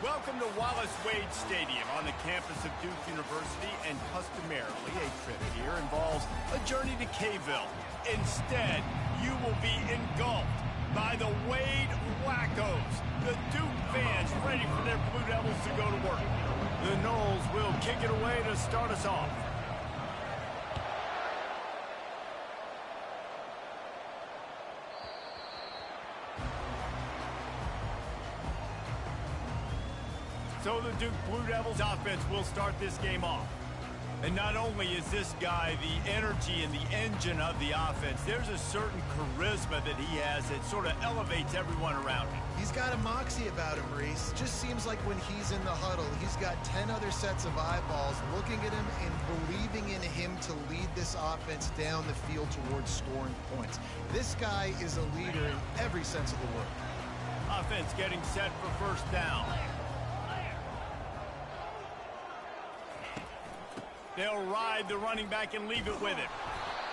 Welcome to Wallace Wade Stadium on the campus of Duke University, and customarily a trip here involves a journey to Kville. Instead, you will be engulfed by the Wade Wackos, the Duke fans ready for their Blue Devils to go to work. The Noles will kick it away to start us off. So the Duke Blue Devils offense will start this game off. And not only is this guy the energy and the engine of the offense, there's a certain charisma that he has that sort of elevates everyone around him. He's got a moxie about him, Reese. Just seems like when he's in the huddle, he's got 10 other sets of eyeballs looking at him and believing in him to lead this offense down the field towards scoring points. This guy is a leader in every sense of the word. Offense getting set for first down. They'll ride the running back and leave it with him.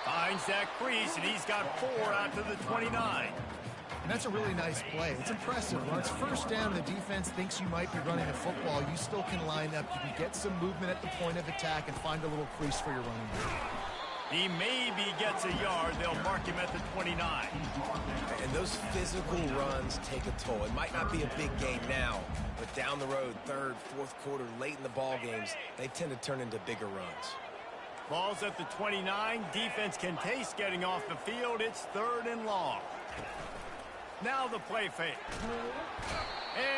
Finds that crease, and he's got 4 out to the 29. And that's a really nice play. It's impressive. When it's first down, the defense thinks you might be running a football. You still can line up. You can get some movement at the point of attack and find a little crease for your running back. He maybe gets a yard. They'll mark him at the 29. And those physical runs take a toll. It might not be a big game now, but down the road, third, fourth quarter, late in the ball games, they tend to turn into bigger runs. Ball's at the 29. Defense can taste getting off the field. It's 3rd and long. Now the play fake.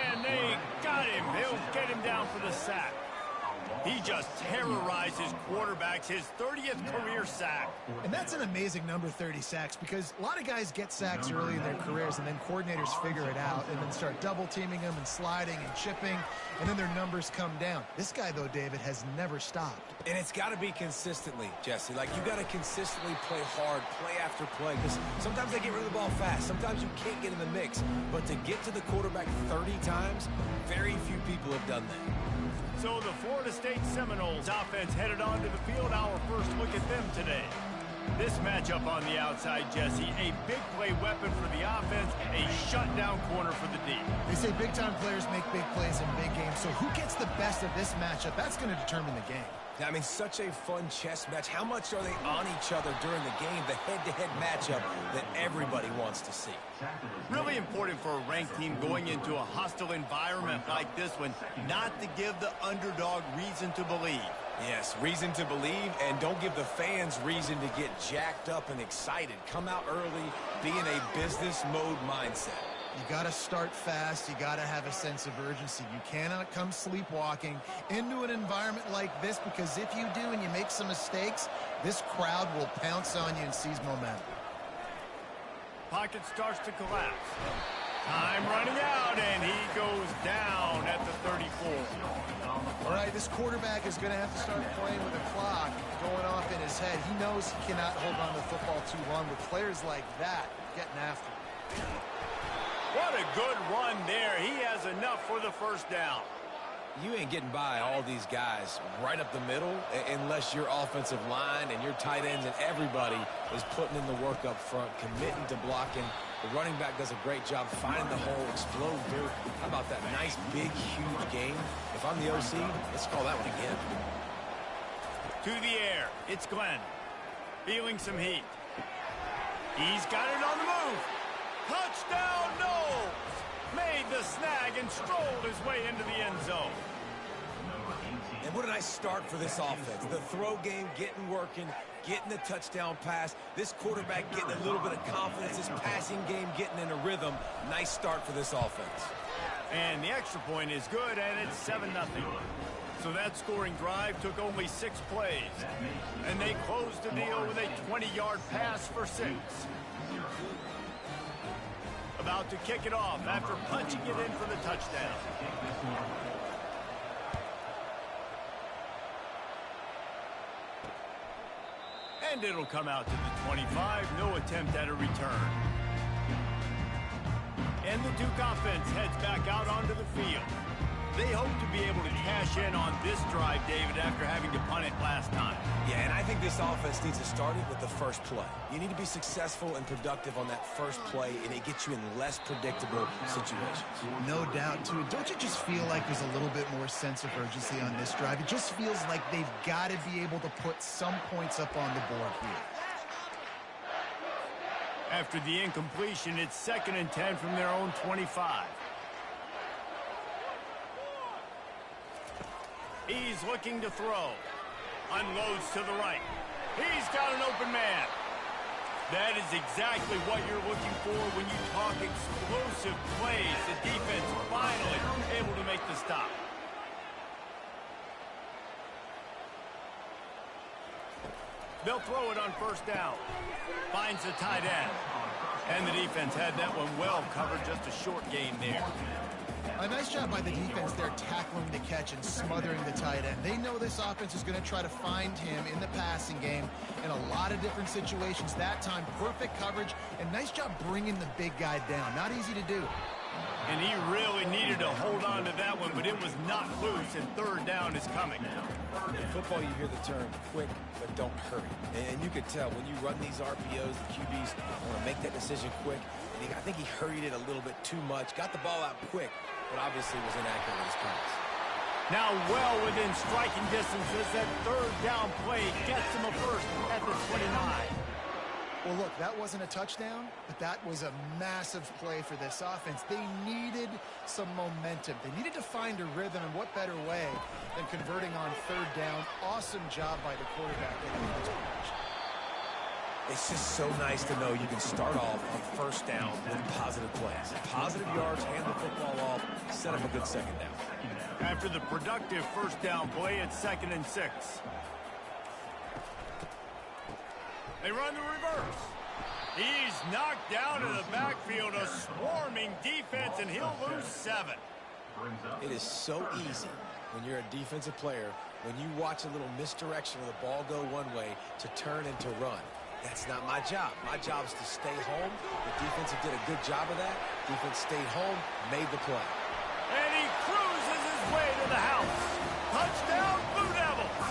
And they got him. He'll get him down for the sack. He just terrorized his quarterbacks, his 30th career sack. And that's an amazing number, 30 sacks, because a lot of guys get sacks early in their careers, and then coordinators figure it out and then start double-teaming them and sliding and chipping, and then their numbers come down. This guy, though, David, has never stopped. And it's got to be consistently, Jesse. Like, you got to consistently play hard, play after play, because sometimes they get rid of the ball fast. Sometimes you can't get in the mix. But to get to the quarterback 30 times, very few people have done that. So the Florida State Seminoles offense headed onto the field. Our first look at them today. This matchup on the outside, Jesse, a big play weapon for the offense, a shutdown corner for the D. They say big-time players make big plays in big games, so who gets the best of this matchup? That's going to determine the game. I mean, such a fun chess match. How much are they on each other during the game, the head-to-head matchup that everybody wants to see? Really important for a ranked team going into a hostile environment like this one, not to give the underdog reason to believe. Yes, reason to believe, and don't give the fans reason to get jacked up and excited. Come out early, be in a business mode mindset. You got to start fast. You got to have a sense of urgency. You cannot come sleepwalking into an environment like this, because if you do and you make some mistakes, this crowd will pounce on you and seize momentum. Pocket starts to collapse. Time running out, and he goes down at the 34. All right, this quarterback is going to have to start playing with a clock going off in his head. He knows he cannot hold on to the football too long with players like that getting after him. What a good run there. He has enough for the first down. You ain't getting by all these guys right up the middle unless your offensive line and your tight ends and everybody is putting in the work up front, committing to blocking. The running back does a great job finding the hole, explode through. How about that nice, big, huge game? If I'm the OC, let's call that one again. To the air. It's Glenn. Feeling some heat. He's got it on the move. Touchdown, Noles! Made the snag and strolled his way into the end zone. And what a nice start for this offense. The throw game getting working, getting the touchdown pass. This quarterback getting a little bit of confidence. This passing game getting in a rhythm. Nice start for this offense. And the extra point is good, and it's 7-0. So that scoring drive took only 6 plays. And they closed the deal with a 20-yard pass for 6. About to kick it off after punching it in for the touchdown. And it'll come out to the 25. No attempt at a return. And the Duke offense heads back out onto the field. They hope to be able to cash in on this drive, David, after having to punt it last time. Yeah, and I think this offense needs to start it with the first play. You need to be successful and productive on that first play, and it gets you in less predictable situations. No doubt, too. Don't you just feel like there's a little bit more sense of urgency on this drive? It just feels like they've got to be able to put some points up on the board here. After the incompletion, it's 2nd and 10 from their own 25. He's looking to throw. Unloads to the right. He's got an open man. That is exactly what you're looking for when you talk explosive plays. The defense finally able to make the stop. They'll throw it on 1st down. Finds the tight end. And the defense had that one well covered, just a short gain there. A nice job by the defense there tackling the catch and smothering the tight end. They know this offense is going to try to find him in the passing game in a lot of different situations. That time, perfect coverage, and nice job bringing the big guy down. Not easy to do. And he really needed to hold on to that one, but it was not loose, and 3rd down is coming. In football, you hear the term quick, but don't hurry. And you can tell when you run these RPOs, the QBs want to make that decision quick. And I think he hurried it a little bit too much, got the ball out quick, but obviously was inaccurate with his pass. Now well within striking distance as that 3rd down play gets him a first at the 29. Well, look, that wasn't a touchdown, but that was a massive play for this offense. They needed some momentum. They needed to find a rhythm, and what better way than converting on 3rd down. Awesome job by the quarterback in the position. It's just so nice to know you can start off on 1st down with positive plays. Positive yards, hand the football off, set up a good 2nd down. After the productive 1st down play, it's 2nd and 6. They run the reverse. He's knocked down in the backfield, a swarming defense, and he'll lose 7. It is so easy when you're a defensive player, when you watch a little misdirection of the ball go one way to turn and to run. That's not my job. My job is to stay home. The defense did a good job of that. Defense stayed home, made the play. And he cruises his way to the house. Touchdown, Blue Devils.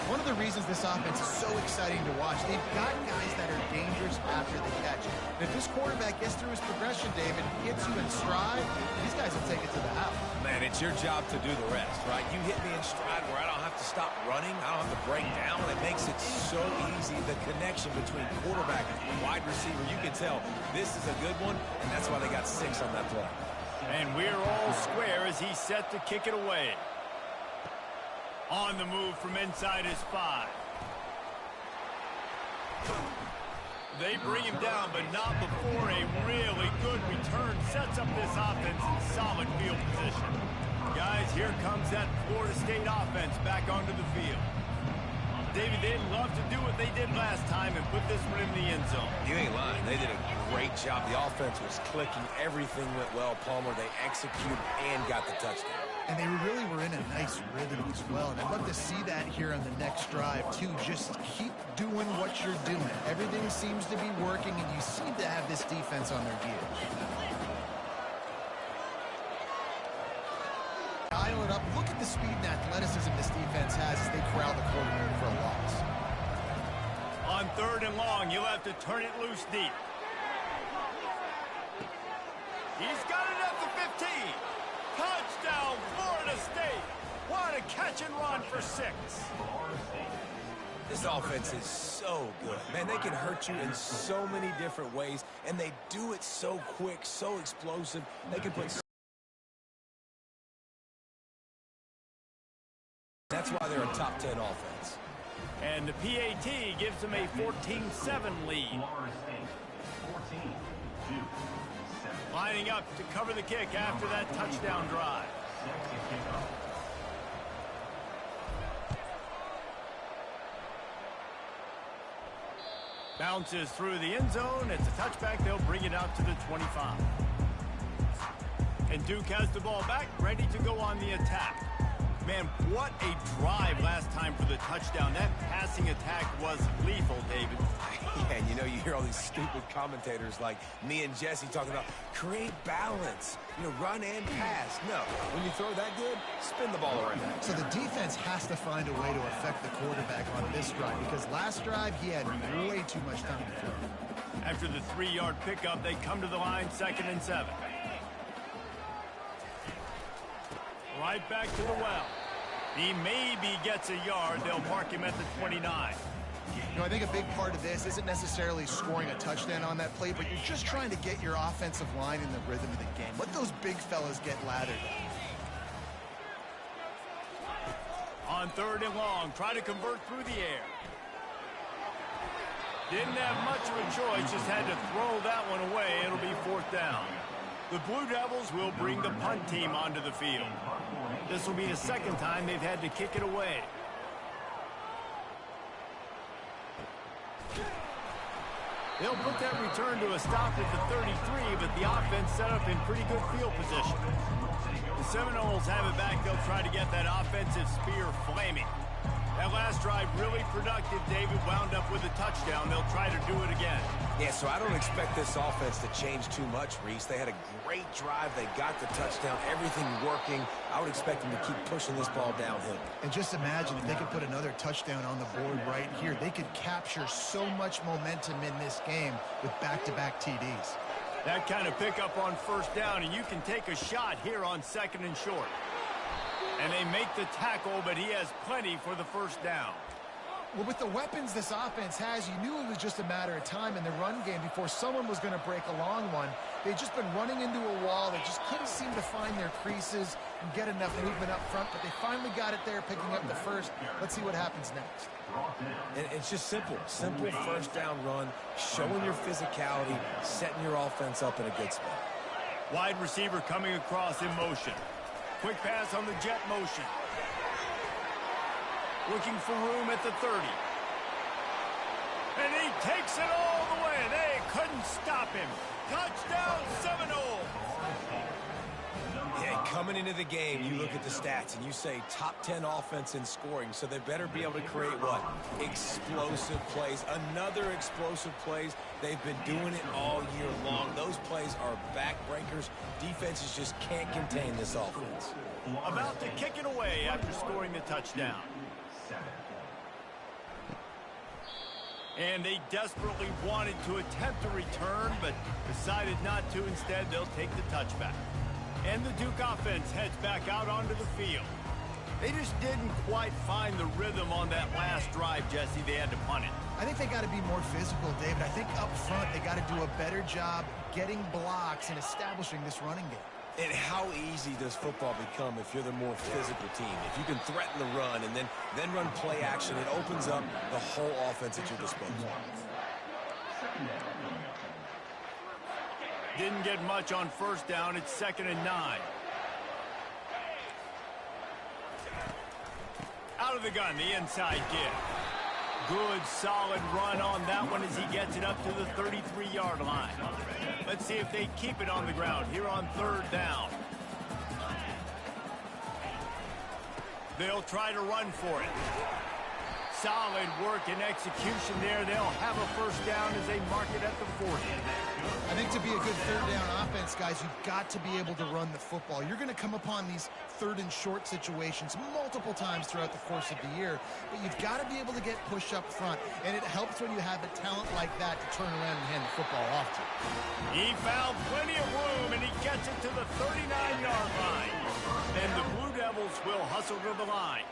One of the reasons this offense is so exciting to watch, they've got guys that are dangerous after the catch. And if this quarterback gets through his progression, David, hits you in stride, these guys will take it to the house. Man, it's your job to do the rest, right? You hit me in stride where I don't have to stop running. I don't have to break down. It makes it so easy. The connection between quarterback and wide receiver, you can tell this is a good one, and that's why they got 6 on that play. And we're all square as he's set to kick it away. On the move from inside his 5. They bring him down, but not before a really good return sets up this offense in solid field position. Guys, here comes that Florida State offense back onto the field. David, they'd love to do what they did last time and put this one in the end zone. You ain't lying. They did a great job. The offense was clicking. Everything went well, Palmer. They executed and got the touchdown. And they really were in a nice rhythm as well. And I'd love to see that here on the next drive, too. Just keep doing what you're doing. Everything seems to be working, and you seem to have this defense on their heels. Dial it up. Look at the speed and athleticism this defense has as they corral the quarterback for a loss. On 3rd and long, you'll have to turn it loose deep. He's got it at the 15. Touchdown, Florida State. What a catch and run for 6. This offense is so good. Man, they can hurt you in so many different ways, and they do it so quick, so explosive. They can put... That's why they're a top 10 offense. And the PAT gives them a 14-7 lead. Lining up to cover the kick after that touchdown drive. Bounces through the end zone. It's a touchback. They'll bring it out to the 25. And Duke has the ball back, ready to go on the attack. Man, what a drive last time for the touchdown. That passing attack was lethal, David. Yeah, and you know, you hear all these stupid commentators like me and Jesse talking about create balance, run and pass. No, when you throw that good, spin the ball around. So the defense has to find a way to affect the quarterback on this drive because last drive he had way too much time to throw. After the 3-yard pickup, they come to the line, 2nd and 7. Right back to the well. He maybe gets a yard. They'll mark him at the 29. I think a big part of this isn't necessarily scoring a touchdown on that play, but you're just trying to get your offensive line in the rhythm of the game. Let those big fellas get lathered. On 3rd and long, try to convert through the air. Didn't have much of a choice, just had to throw that one away. It'll be 4th down. The Blue Devils will bring the punt team onto the field. This will be the 2nd time they've had to kick it away. They'll put that return to a stop at the 33, but the offense set up in pretty good field position. The Seminoles have it back. They'll try to get that offensive spear flaming. That last drive really productive. David wound up with a touchdown. They'll try to do it again. Yeah, so I don't expect this offense to change too much, Reese. They had a great drive. They got the touchdown. Everything working. I would expect them to keep pushing this ball downhill. And just imagine if they could put another touchdown on the board right here. They could capture so much momentum in this game with back-to-back TDs. That kind of pickup on 1st down, and you can take a shot here on 2nd and short. And they make the tackle, but he has plenty for the 1st down. Well, with the weapons this offense has, you knew it was just a matter of time in the run game before someone was going to break a long one. They've just been running into a wall. They just couldn't seem to find their creases and get enough movement up front, but they finally got it there, picking up the 1st. Let's see what happens next. And it's just simple 1st down run, showing your physicality, setting your offense up in a good spot. Wide receiver coming across in motion. Quick pass on the jet motion. Looking for room at the 30. And he takes it all the way. They couldn't stop him. Touchdown Seminoles. Yeah, coming into the game, you look at the stats and you say top 10 offense in scoring, so they better be able to create what? Explosive plays. Another explosive plays. They've been doing it all year long. Those plays are backbreakers. Defenses just can't contain this offense. About to kick it away after scoring the touchdown. And they desperately wanted to attempt a return, but decided not to. Instead, they'll take the touchback. And the Duke offense heads back out onto the field. They just didn't quite find the rhythm on that last drive, Jesse. They had to punt it. I think they got to be more physical, David. I think up front they got to do a better job getting blocks and establishing this running game. And how easy does football become if you're the more physical team? If you can threaten the run and then run play action, it opens up the whole offense at your disposal. Didn't get much on 1st down. It's 2nd and 9. Out of the gun, the inside give. Good, solid run on that one as he gets it up to the 33-yard line. Let's see if they keep it on the ground here on 3rd down. They'll try to run for it. Solid work and execution there. They'll have a 1st down as they mark it at the 40. I think to be a good 3rd down offense, guys, you've got to be able to run the football. You're going to come upon these 3rd and short situations multiple times throughout the course of the year, but you've got to be able to get push up front, and it helps when you have a talent like that to turn around and hand the football off to. He found plenty of room, and he gets it to the 39-yard line. And the Blue Devils will hustle to the line.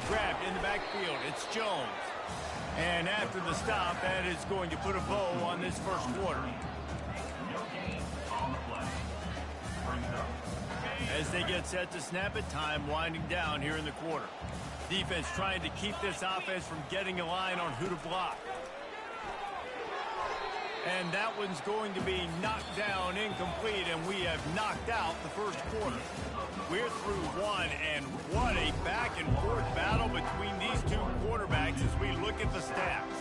Grabbed in the backfield. It's Jones. And after the stop, that is going to put a bow on this 1st quarter. As they get set to snap it, time winding down here in the quarter. Defense trying to keep this offense from getting a line on who to block. And that one's going to be knocked down, incomplete, and we have knocked out the 1st quarter. We're through one, and what a back-and-forth battle between these two quarterbacks as we look at the stats.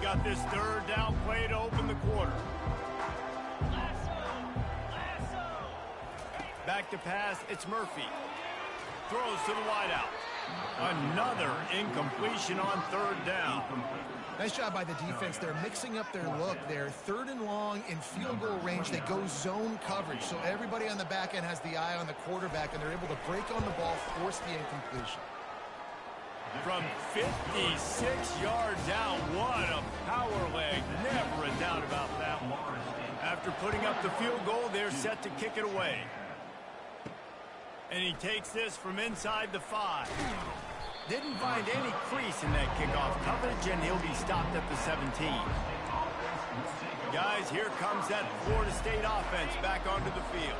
got this third down play to open the quarter. Back to pass, it's Murphy. Throws to the wideout. Another incompletion on third down. Nice job by the defense. They're mixing up their look. They're third and long in field goal range. They go zone coverage. So everybody on the back end has the eye on the quarterback, and they're able to break on the ball, force the incompletion. From 56 yards out, what a power leg. Never a doubt about that one. After putting up the field goal, they're set to kick it away. And he takes this from inside the 5. Didn't find any crease in that kickoff coverage, and he'll be stopped at the 17. Guys, here comes that Florida State offense back onto the field.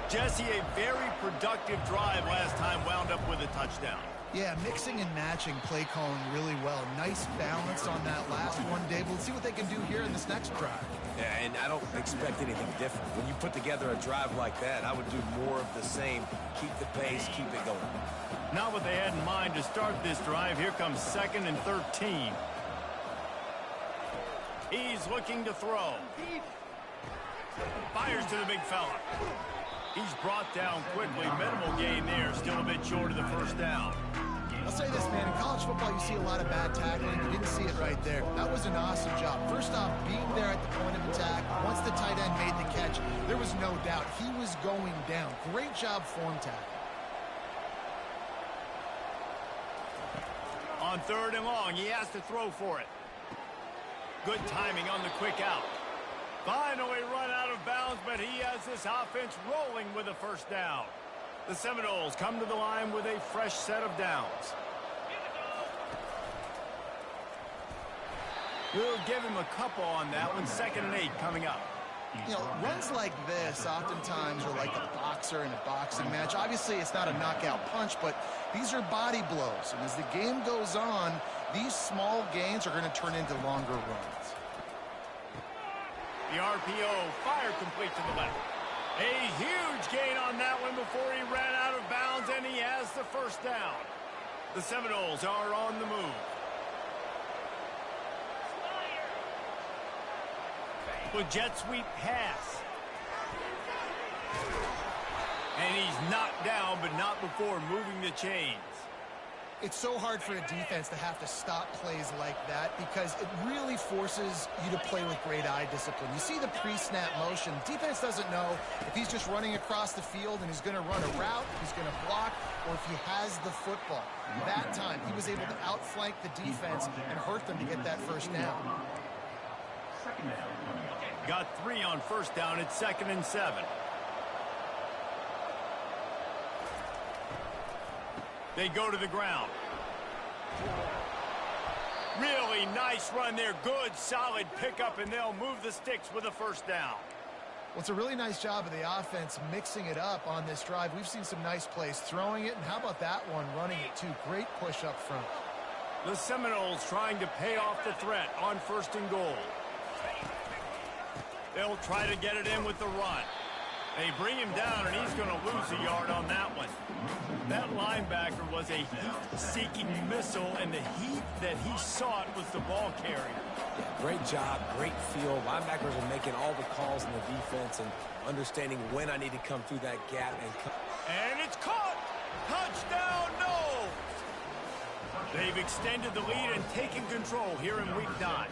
Jesse, a very productive drive last time, wound up with a touchdown. Yeah, mixing and matching play calling really well. Nice balance on that last one, Dave. Let's see what they can do here in this next drive. Yeah, and I don't expect anything different. When you put together a drive like that, I would do more of the same. Keep the pace, keep it going. Not what they had in mind to start this drive. Here comes 2nd and 13. He's looking to throw. Fires to the big fella. He's brought down quickly. Minimal gain there. Still a bit short of the first down. I'll say this, man. In college football, you see a lot of bad tackling. You didn't see it right there. That was an awesome job. First off, being there at the point of attack. Once the tight end made the catch, there was no doubt he was going down. Great job form tackle. On 3rd and long, he has to throw for it. Good timing on the quick out. Finally run out of bounds, but he has this offense rolling with a first down. The Seminoles come to the line with a fresh set of downs. We'll give him a couple on that one. 2nd and 8 coming up. You know, runs like this oftentimes are like a boxer in a boxing match. Obviously, it's not a knockout punch, but these are body blows. And as the game goes on, these small gains are going to turn into longer runs. The RPO, fire complete to the left. A huge gain on that one before he ran out of bounds, and he has the first down. The Seminoles are on the move. With jet sweep pass. And he's knocked down, but not before moving the chains. It's so hard for a defense to have to stop plays like that because it really forces you to play with great eye discipline. You see the pre-snap motion. Defense doesn't know if he's just running across the field and he's going to run a route, he's going to block, or if he has the football. That time, he was able to outflank the defense and hurt them to get that first down. Got 3 on first down. It's 2nd and 7. They go to the ground. Really nice run there. Good, solid pickup, and they'll move the sticks with a first down. Well, it's a really nice job of the offense mixing it up on this drive. We've seen some nice plays throwing it, and how about that one running it too? Great push up front. The Seminoles trying to pay off the threat on 1st and goal. They'll try to get it in with the run. They bring him down, and he's going to lose a yard on that one. That linebacker was a heat-seeking missile, and the heat that he sought was the ball carrier. Yeah, great job, great feel. Linebackers are making all the calls in the defense and understanding when I need to come through that gap. And it's caught! Touchdown, no! They've extended the lead and taken control here in Week 9.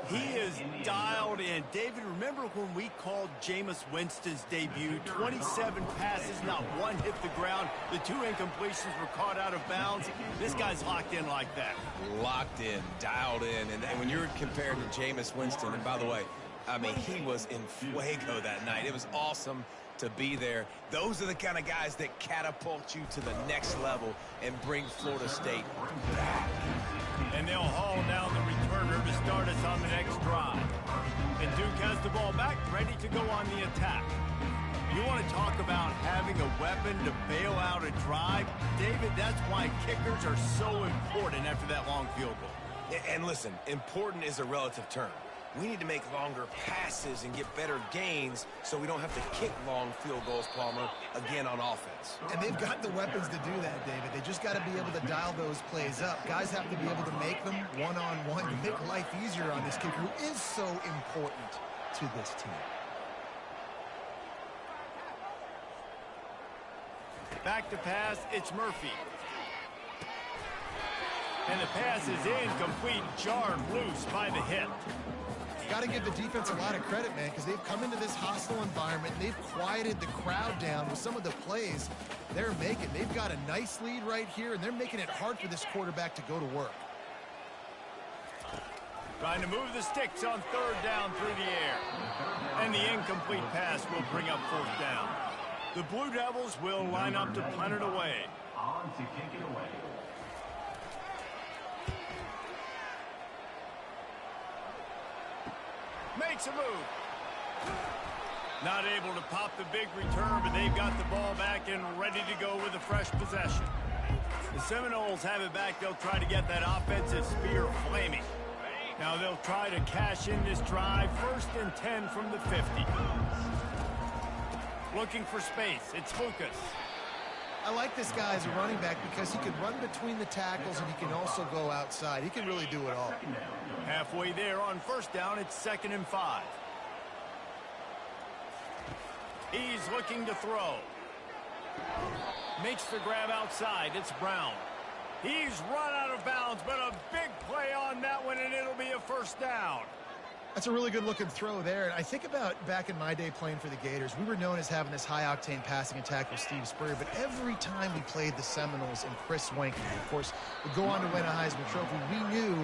He is dialed in. David, remember when we called Jameis Winston's debut? 27 passes, not one hit the ground. The 2 incompletions were caught out of bounds. This guy's locked in like that. Locked in, dialed in. And when you're compared to Jameis Winston, and by the way, I mean, he was in fuego that night. It was awesome to be there. Those are the kind of guys that catapult you to the next level and bring Florida State back. And they'll haul down the returner to start us on the next drive. And Duke has the ball back, ready to go on the attack. You want to talk about having a weapon to bail out a drive? David, that's why kickers are so important after that long field goal. And listen, important is a relative term. We need to make longer passes and get better gains so we don't have to kick long field goals, Palmer, again on offense. And they've got the weapons to do that, David. They just got to be able to dial those plays up. Guys have to be able to make them one-on-one to make life easier on this kicker who is so important to this team. Back to pass, it's Murphy. And the pass is incomplete, jarred loose by the hip. Got to give the defense a lot of credit, man, because they've come into this hostile environment. They've quieted the crowd down with some of the plays they're making. They've got a nice lead right here, and they're making it hard for this quarterback to go to work. Trying to move the sticks on third down through the air. And the incomplete pass will bring up fourth down. The Blue Devils will line up to punt it away. On to kick it away. Makes a move. Not able to pop the big return, but they've got the ball back and ready to go with a fresh possession. The Seminoles have it back. They'll try to get that offensive spear flaming. Now they'll try to cash in this drive. 1st and 10 from the 50. Looking for space. It's Lucas. I like this guy as a running back because he can run between the tackles and he can also go outside. He can really do it all. Halfway there on 1st down, it's 2nd and 5. He's looking to throw. Makes the grab outside. It's Brown. He's run out of bounds, but a big play on that one, and it'll be a 1st down. That's a really good-looking throw there. And I think about back in my day playing for the Gators, we were known as having this high-octane passing attack with Steve Spurrier, but every time we played the Seminoles and Chris Swank, who, of course, would go on to win a Heisman Trophy, we knew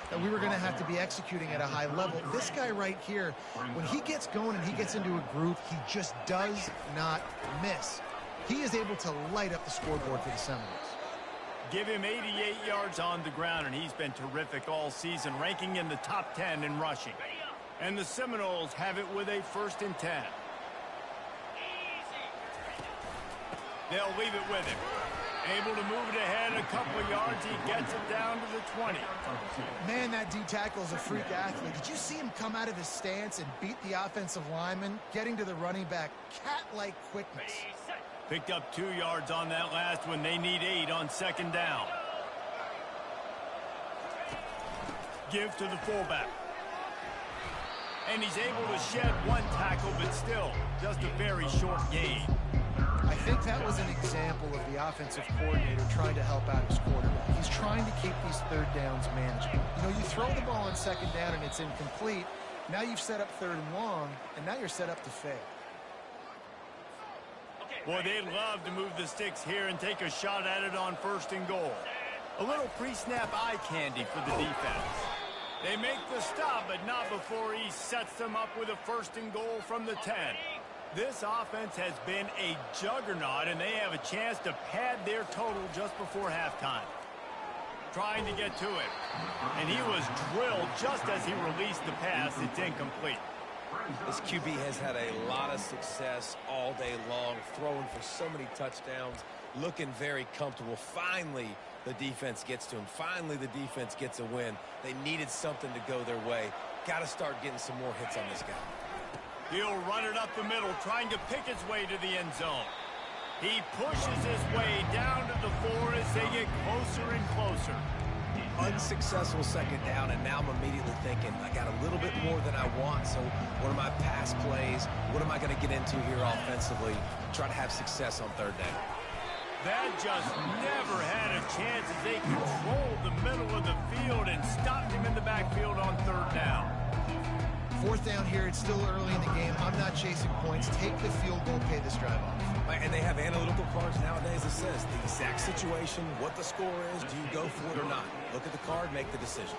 that we were going to have to be executing at a high level. This guy right here, when he gets going and he gets into a groove, he just does not miss. He is able to light up the scoreboard for the Seminoles. Give him 88 yards on the ground, and he's been terrific all season, ranking in the top 10 in rushing. And the Seminoles have it with a 1st and 10. They'll leave it with him. Able to move it ahead a couple of yards. He gets it down to the 20. Man, that D tackle is a freak athlete. Did you see him come out of his stance and beat the offensive lineman, getting to the running back? Cat-like quickness. Picked up 2 yards on that last one. They need 8 on 2nd down. Give to the fullback. And he's able to shed 1 tackle, but still just a very short gain. I think that was an example of the offensive coordinator trying to help out his quarterback. He's trying to keep these 3rd downs manageable. You know, you throw the ball on 2nd down and it's incomplete. Now you've set up 3rd and long, and now you're set up to fail. Boy, they'd love to move the sticks here and take a shot at it on 1st and goal. A little pre-snap eye candy for the defense. They make the stop, but not before he sets them up with a 1st and goal from the 10. This offense has been a juggernaut, and they have a chance to pad their total just before halftime. Trying to get to it. And he was drilled just as he released the pass. It's incomplete. This QB has had a lot of success all day long, throwing for so many touchdowns, looking very comfortable. Finally, the defense gets to him. Finally, the defense gets a win. They needed something to go their way. Got to start getting some more hits on this guy. He'll run it up the middle, trying to pick his way to the end zone. He pushes his way down to the 4 as they get closer and closer. Unsuccessful 2nd down, and now I'm immediately thinking, I got a little bit more than I want, so what are my pass plays? What am I going to get into here offensively? Try to have success on 3rd down. That just never had a chance as they controlled the middle of the field and stopped him in the backfield on 3rd down. 4th down here, it's still early in the game. I'm not chasing points. Take the field goal, pay this drive off. And they have analytical cards nowadays that says the exact situation, what the score is, do you go for it or not? Look at the card, make the decision.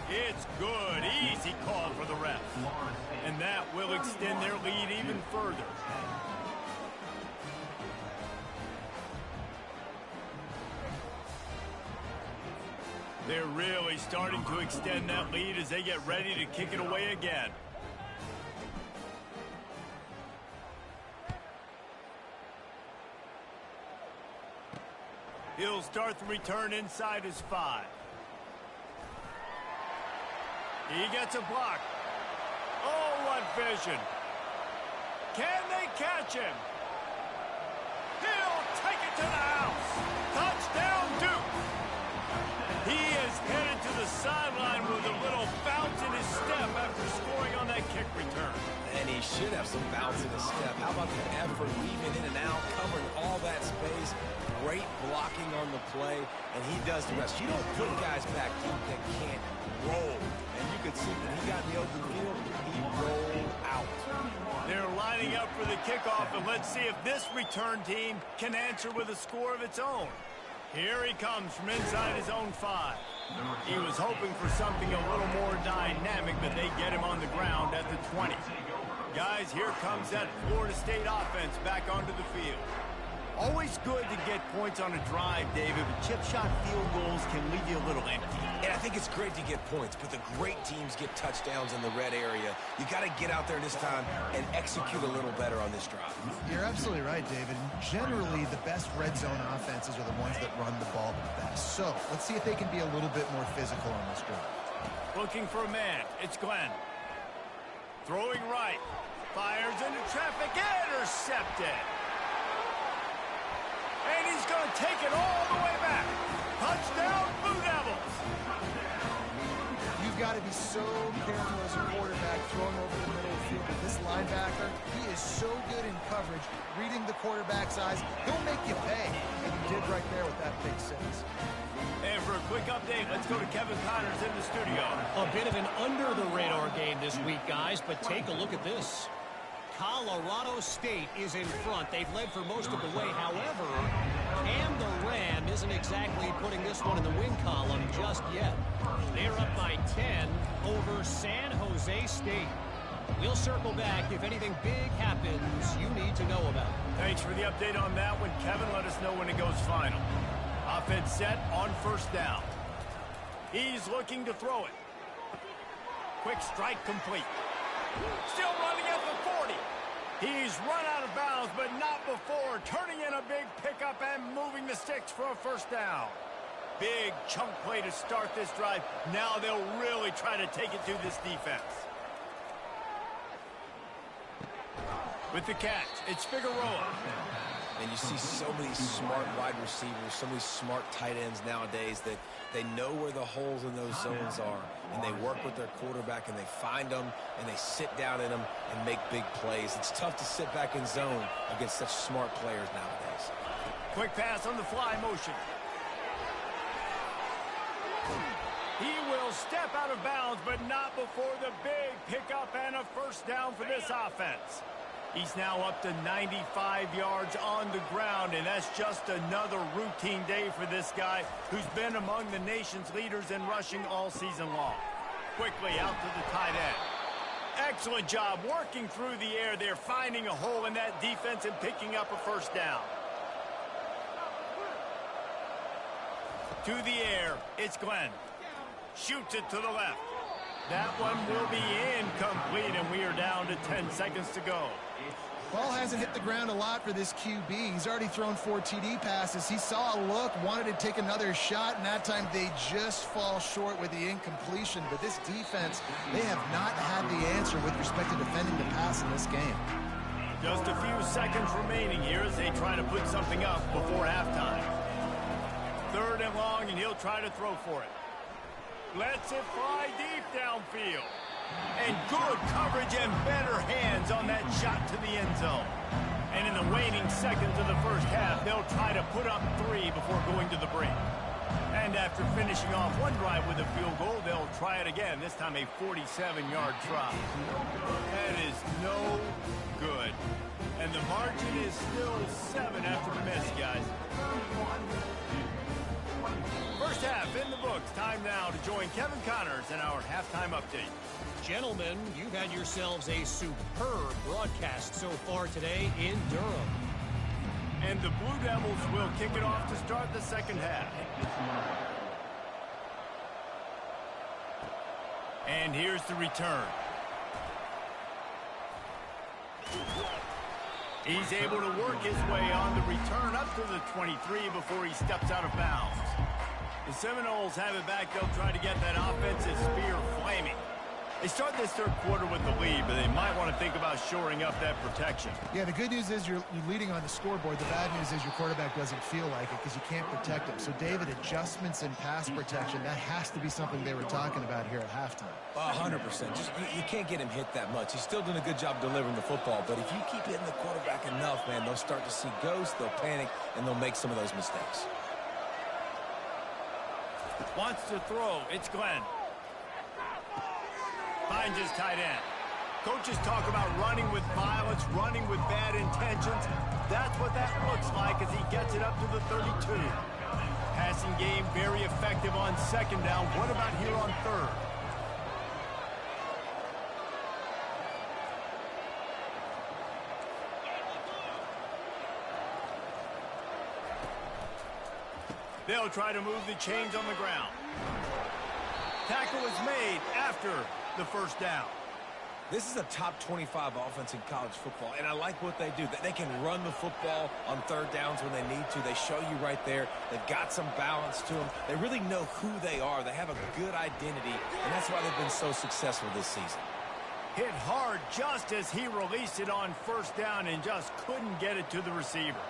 It's good. Easy call for the ref. And that will extend their lead even further. They're really starting to extend that lead as they get ready to kick it away again. He'll start the return inside his 5. He gets a block. Oh, what vision. Can they catch him? He'll take it to the house. Touchdown, Duke. He is headed to the sideline with a little bounce in his step after scoring on that kick return. And he should have some bounce in his step. How about the effort, weaving in and out, covering all that space. Great blocking on the play, and he does the rest. You don't put guys back deep that can't roll. And you could see when he got in the open field, he rolled out. They're lining up for the kickoff, and let's see if this return team can answer with a score of its own. Here he comes from inside his own 5. He was hoping for something a little more dynamic, but they get him on the ground at the 20. Guys, here comes that Florida State offense back onto the field. Always good to get points on a drive, David, but chip shot field goals can leave you a little empty. And I think it's great to get points, but the great teams get touchdowns in the red area. You got to get out there this time and execute a little better on this drive. You're absolutely right, David. Generally, the best red zone offenses are the ones that run the ball the best. So let's see if they can be a little bit more physical on this drive. Looking for a man. It's Glenn. Throwing right. Fires into traffic. Intercepted. And he's going to take it all the way back. Touchdown, Blue Devils. You've got to be so careful as a quarterback throwing over the middle of the field. But this linebacker, he is so good in coverage, reading the quarterback's eyes. He'll make you pay. And he did right there with that big 6. And for a quick update, let's go to Kevin Connors in the studio. A bit of an under-the-radar game this week, guys, but take a look at this. Colorado State is in front. They've led for most of the way. However, Cam the Ram isn't exactly putting this one in the win column just yet. They're up by 10 over San Jose State. We'll circle back if anything big happens you need to know about. Thanks for the update on that one, Kevin. Let us know when it goes final. Offense set on first down. He's looking to throw it. Quick strike complete. Still running at the 40. He's run out of bounds, but not before turning in a big pickup and moving the sticks for a first down. Big chunk play to start this drive. Now they'll really try to take it to this defense. With the catch, it's Figueroa. And you see so many smart wide receivers, so many smart tight ends nowadays that they know where the holes in those zones are, and they work with their quarterback, and they find them, and they sit down in them and make big plays. It's tough to sit back in zone against such smart players nowadays. Quick pass on the fly motion. He will step out of bounds, but not before the big pickup and a first down for this offense. He's now up to 95 yards on the ground, and that's just another routine day for this guy who's been among the nation's leaders in rushing all season long. Quickly out to the tight end. Excellent job working through the air there, finding a hole in that defense and picking up a first down. To the air, it's Glenn. Shoots it to the left. That one will be incomplete, and we are down to 10 seconds to go. Ball hasn't hit the ground a lot for this QB. He's already thrown 4 TD passes. He saw a look, wanted to take another shot, and that time they just fall short with the incompletion. But this defense, they have not had the answer with respect to defending the pass in this game. Just a few seconds remaining here as they try to put something up before halftime. 3rd and long, and he'll try to throw for it. Lets it fly deep downfield. And good coverage and better hands on that shot to the end zone. And in the waning seconds of the first half, they'll try to put up 3 before going to the break. And after finishing off one drive with a field goal, they'll try it again, this time a 47-yard try. That is no good. And the margin is still 7 after the miss, guys. First half in the books. Time now to join Kevin Connors in our halftime update. Gentlemen, you've had yourselves a superb broadcast so far today in Durham. And the Blue Devils will kick it off to start the second half. And here's the return. He's able to work his way on the return up to the 23 before he steps out of bounds. The Seminoles have it back. They'll try to get that offensive spear flaming. They start this third quarter with the lead, but they might want to think about shoring up that protection. Yeah, the good news is you're leading on the scoreboard. The bad news is your quarterback doesn't feel like it because you can't protect him. So, David, adjustments in pass protection, that has to be something they were talking about here at halftime. 100%. Just you can't get him hit that much. He's still doing a good job delivering the football, but if you keep hitting the quarterback enough, man, they'll start to see ghosts, they'll panic, and they'll make some of those mistakes. Wants to throw. It's Glenn. Finds his tight end. Coaches talk about running with violence, running with bad intentions. That's what that looks like as he gets it up to the 32. Passing game very effective on second down. What about here on third? They'll try to move the chains on the ground. Tackle is made after the first down. This is a top 25 offense in college football, and I like what they do. They can run the football on third downs when they need to. They show you right there. They've got some balance to them. They really know who they are. They have a good identity, and that's why they've been so successful this season. Hit hard just as he released it on first down and just couldn't get it to the receiver.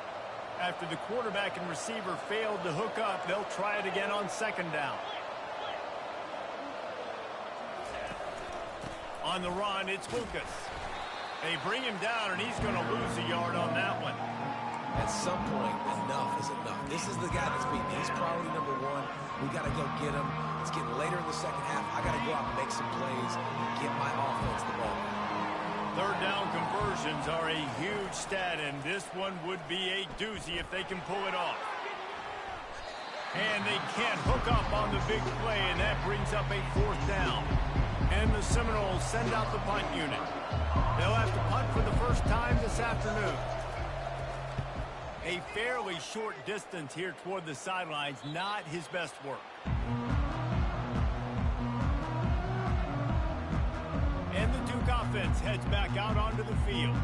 After the quarterback and receiver failed to hook up, they'll try it again on second down. On the run, it's Lucas. They bring him down, and he's going to lose a yard on that one. At some point, enough is enough. This is the guy that's beaten. He's priority number one. We got to go get him. It's getting later in the second half. I got to go out and make some plays and get my offense the ball. Third down conversions are a huge stat, and this one would be a doozy if they can pull it off. And they can't hook up on the big play, and that brings up a fourth down. And the Seminoles send out the punt unit. They'll have to punt for the first time this afternoon. A fairly short distance here toward the sidelines, not his best work. And the Duke offense heads back out onto the field.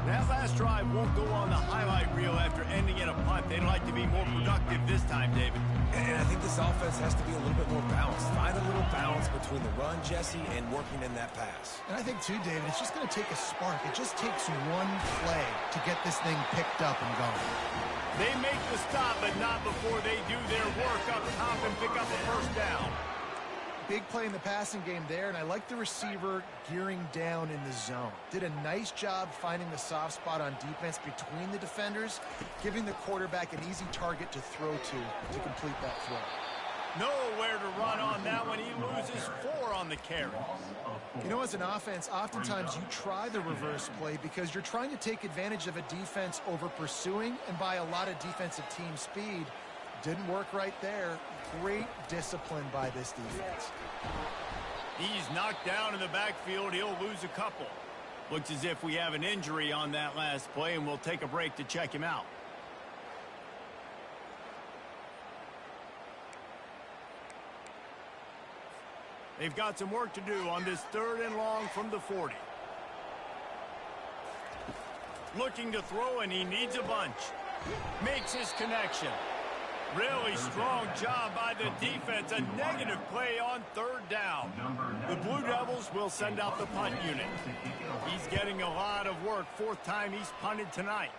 That last drive won't go on the highlight reel after ending in a punt. They'd like to be more productive this time, David. And I think this offense has to be a little bit more balanced. Find a little balance between the run, Jesse, and working in that pass. And I think, too, David, it's just going to take a spark. It just takes one play to get this thing picked up and going. They make the stop, but not before they do their work up top and pick up a first down. Big play in the passing game there, and I like the receiver gearing down in the zone. Did a nice job finding the soft spot on defense between the defenders, giving the quarterback an easy target to throw to complete that throw. Nowhere to run on that one. He loses 4 on the carry. You know, as an offense, oftentimes you try the reverse play because you're trying to take advantage of a defense over pursuing and by a lot of defensive team speed. Didn't work right there. Great discipline by this defense. He's knocked down in the backfield. He'll lose a couple. Looks as if we have an injury on that last play, and we'll take a break to check him out. They've got some work to do on this third and long from the 40. Looking to throw, and he needs a bunch. Makes his connection. Really strong job by the defense. A negative play on third down. The Blue Devils will send out the punt unit. He's getting a lot of work. 4th time he's punted tonight.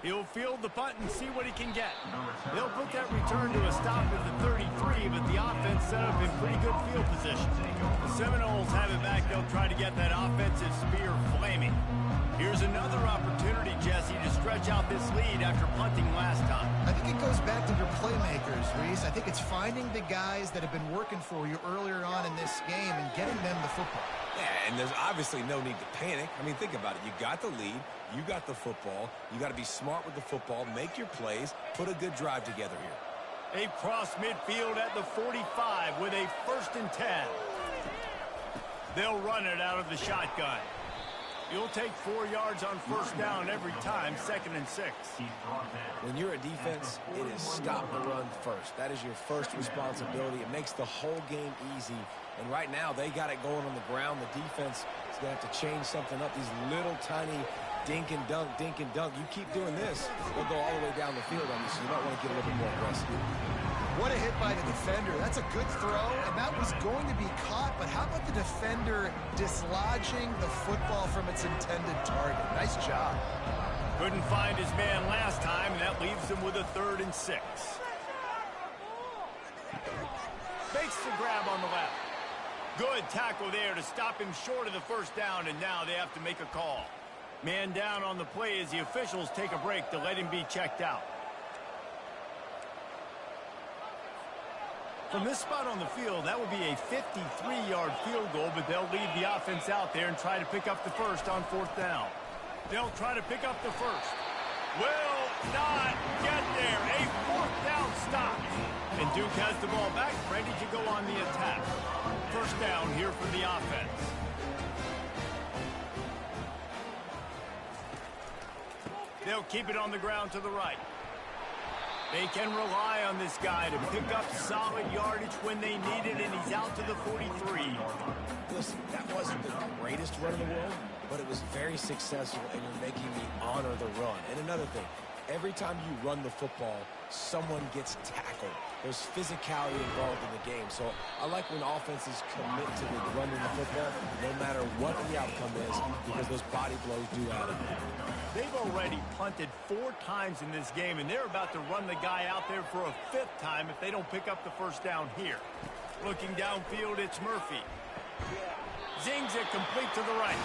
He'll field the punt and see what he can get. They'll put that return to a stop at the 33, but the offense set up in pretty good field position. The Seminoles have it back. They'll try to get that offensive spear flaming. Here's another opportunity, Jesse, to stretch out this lead after punting last time. I think it goes back to your playmakers, Reese. I think it's finding the guys that have been working for you earlier on in this game and getting them the football. Yeah, and there's obviously no need to panic. I mean, think about it. You got the lead. You got the football. You got to be smart with the football. Make your plays. Put a good drive together here. They've crossed midfield at the 45 with a 1st and 10. They'll run it out of the shotgun. You'll take 4 yards on first down every time, 2nd and 6. When you're a defense, it is stop the run first. That is your first responsibility. It makes the whole game easy. And right now, they got it going on the ground. The defense is going to have to change something up. These little tiny dink and dunk, dink and dunk. You keep doing this, they'll go all the way down the field on you, so you might want to get a little bit more aggressive. What a hit by the defender. That's a good throw, and that was going to be caught, but how about the defender dislodging the football from its intended target? Nice job. Couldn't find his man last time, and that leaves him with a 3rd and 6. Makes the grab on the left. Good tackle there to stop him short of the first down, and now they have to make a call. Man down on the play as the officials take a break to let him be checked out. From this spot on the field, that would be a 53-yard field goal, but they'll leave the offense out there and try to pick up the first on 4th down. They'll try to pick up the first. Will not get there. A 4th down stop. And Duke has the ball back, ready to go on the attack. First down here for the offense. They'll keep it on the ground to the right. They can rely on this guy to pick up solid yardage when they need it, and he's out to the 43. Listen, that wasn't the greatest run in the world, but it was very successful, and you're making me honor the run. And another thing, every time you run the football, someone gets tackled. There's physicality involved in the game. So I like when offenses commit to the running the football, no matter what the outcome is, because those body blows do add up. They've already punted 4 times in this game, and they're about to run the guy out there for a 5th time if they don't pick up the first down here. Looking downfield, it's Murphy. Zings it complete to the right.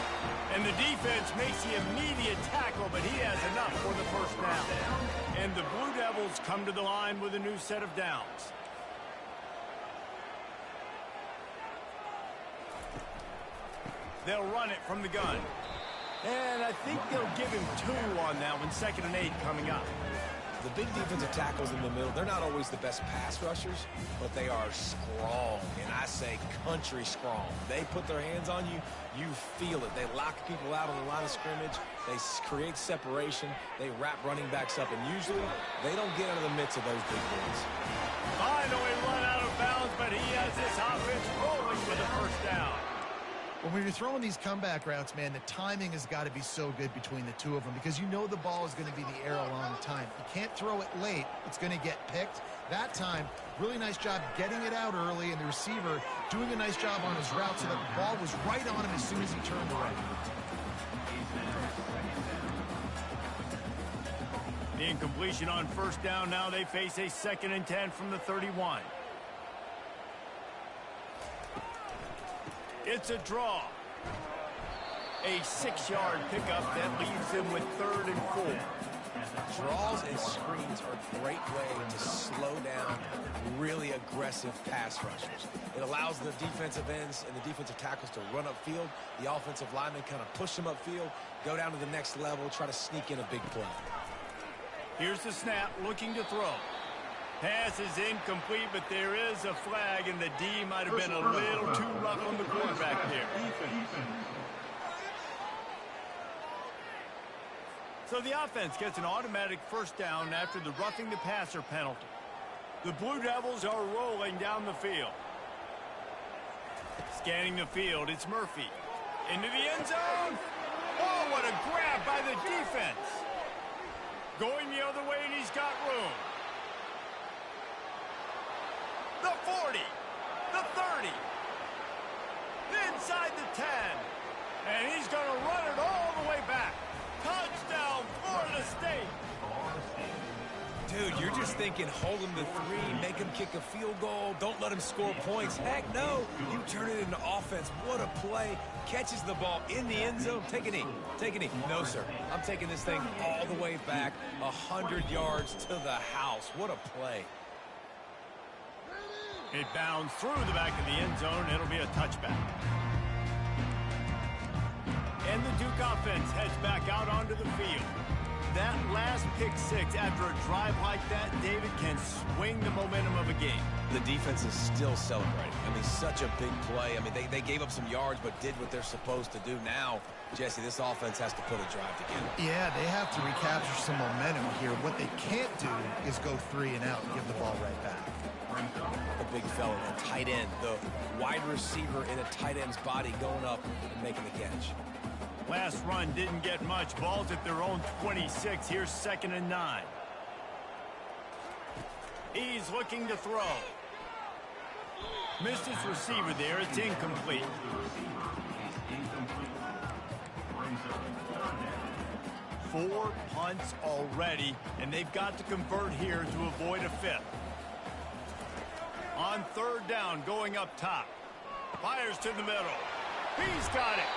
And the defense makes the immediate tackle, but he has enough for the first down. And the Blue Devils come to the line with a new set of downs. They'll run it from the gun. And I think they'll give him 2 on that one. 2nd and 8 coming up. The big defensive tackles in the middle, they're not always the best pass rushers, but they are strong, and I say country strong. They put their hands on you, you feel it. They lock people out on the line of scrimmage. They create separation. They wrap running backs up, and usually they don't get out of the midst of those big boys. Finally run out of bounds, but he has this offense rolling with a first down. When you're throwing these comeback routes, man, the timing has got to be so good between the two of them because you know the ball is going to be the air a long time. You can't throw it late. It's going to get picked. That time, really nice job getting it out early, and the receiver doing a nice job on his route so that the ball was right on him as soon as he turned around. The incompletion on first down. Now they face a 2nd and 10 from the 31. It's a draw. A 6-yard pickup that leaves him with 3rd and 4. Draws and screens are a great way to slow down really aggressive pass rushers. It allows the defensive ends and the defensive tackles to run upfield. The offensive linemen kind of push them upfield, go down to the next level, try to sneak in a big play. Here's the snap, looking to throw. Pass is incomplete, but there is a flag, and the D might have been a little too rough on the quarterback there. So the offense gets an automatic first down after the roughing the passer penalty. The Blue Devils are rolling down the field. Scanning the field, it's Murphy. Into the end zone. Oh, what a grab by the defense. Going the other way, and he's got room. The 40, the 30, inside the 10, and he's going to run it all the way back. Touchdown, Florida State. Dude, you're just thinking hold him to 3, make him kick a field goal, don't let him score points. Heck no, you turn it into offense. What a play. Catches the ball in the end zone. Take a knee. Take a knee. No, sir. I'm taking this thing all the way back 100 yards to the house. What a play. It bounds through the back of the end zone. It'll be a touchback. And the Duke offense heads back out onto the field. That last pick 6 after a drive like that, David, can swing the momentum of a game. The defense is still celebrating. I mean, such a big play. I mean, they gave up some yards but did what they're supposed to do. Now, Jesse, this offense has to put a drive together. Yeah, they have to recapture some momentum here. What they can't do is go 3 and out and give the ball right back. The big fella, the tight end, the wide receiver in a tight end's body going up and making the catch. Last run didn't get much. Ball's at their own 26. Here's 2nd and 9. He's looking to throw. Missed his receiver there. It's incomplete. Four punts already, and they've got to convert here to avoid a fifth. On third down, going up top. Fires to the middle. He's got it.